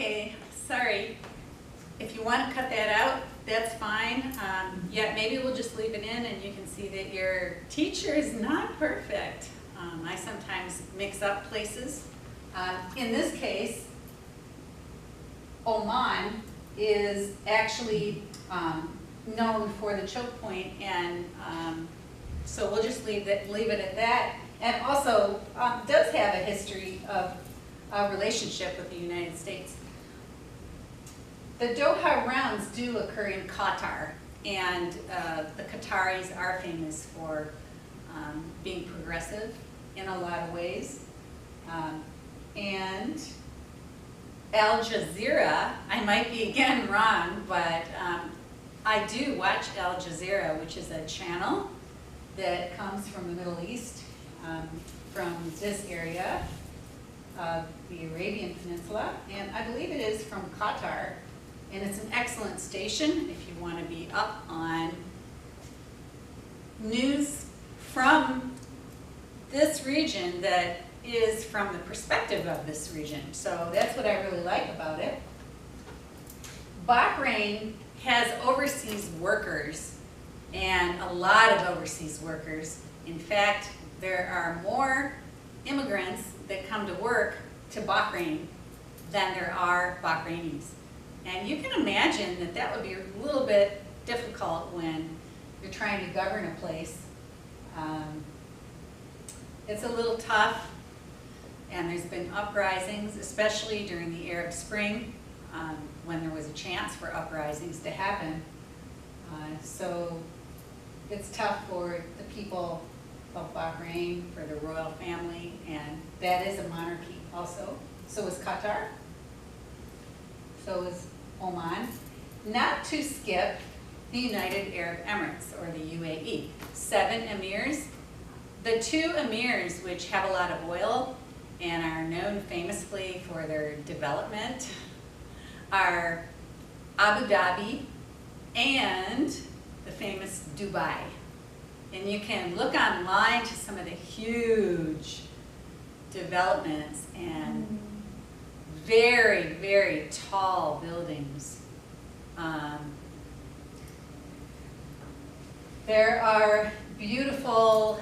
Okay, sorry. If you want to cut that out, that's fine. Yeah, maybe we'll just leave it in and you can see that your teacher is not perfect. I sometimes mix up places. In this case, Oman is actually known for the choke point, and so we'll just leave it at that. And also does have a history of a relationship with the United States. The Doha rounds do occur in Qatar, and the Qataris are famous for being progressive in a lot of ways. And Al Jazeera, I might be again wrong, but I do watch Al Jazeera, which is a channel that comes from the Middle East, from this area of the Arabian Peninsula, and I believe it is from Qatar, and it's an excellent station if you want to be up on news from this region that is from the perspective of this region. So that's what I really like about it. Bahrain has overseas workers, and a lot of overseas workers. In fact, there are more immigrants that come to work to Bahrain than there are Bahrainis. And you can imagine that that would be a little bit difficult when you're trying to govern a place. It's a little tough, and there's been uprisings, especially during the Arab Spring, when there was a chance for uprisings to happen. So it's tough for the people of Bahrain, for the royal family, and that is a monarchy also. So is Qatar. So is Oman. Not to skip the United Arab Emirates, or the UAE. 7 emirs. The 2 emirs, which have a lot of oil and are known famously for their development, are Abu Dhabi and the famous Dubai. And you can look online to some of the huge developments and very, very tall buildings. There are beautiful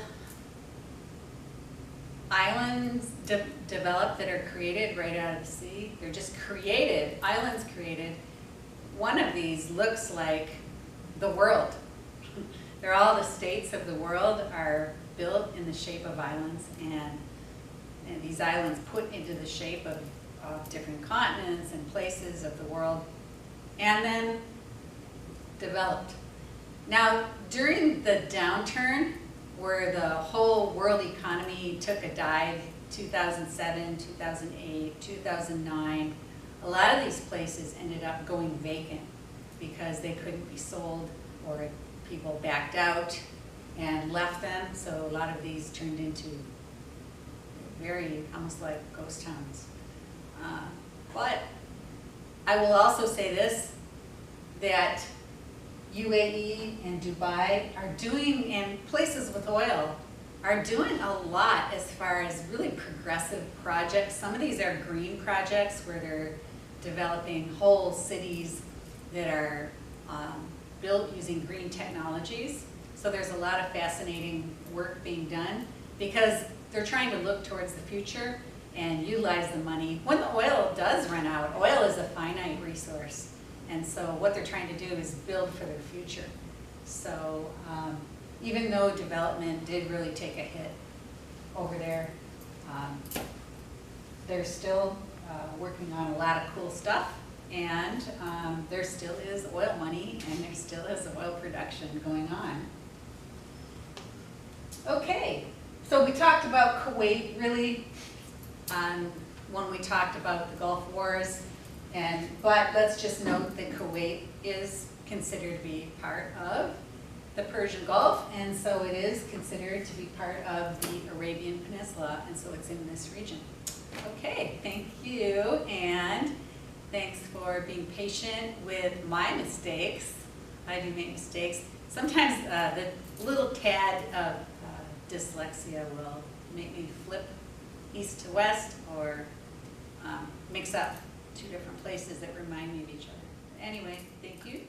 islands developed that are created right out of the sea. They're just created, islands created. One of these looks like the world. They're all the states of the world are built in the shape of islands, and these islands put into the shape of different continents and places of the world, and then developed. Now, during the downturn, where the whole world economy took a dive, 2007, 2008, 2009, a lot of these places ended up going vacant because they couldn't be sold, or people backed out and left them. So a lot of these turned into very, almost like ghost towns. But I will also say this, that UAE and Dubai are doing, and places with oil, are doing a lot as far as really progressive projects. Some of these are green projects where they're developing whole cities that are built using green technologies. So there's a lot of fascinating work being done because they're trying to look towards the future and utilize the money. When the oil does run out, oil is a finite resource. And so what they're trying to do is build for their future. So even though development did really take a hit over there, they're still working on a lot of cool stuff. And there still is oil money, and there still is oil production going on. Okay, so we talked about Kuwait really when we talked about the Gulf Wars, but let's just note that Kuwait is considered to be part of the Persian Gulf, and so it is considered to be part of the Arabian Peninsula, and so it's in this region. Okay, thank you, and thanks for being patient with my mistakes. I do make mistakes. Sometimes the little tad of dyslexia will make me flip east to west or mix up two different places that remind me of each other. Anyway, thank you.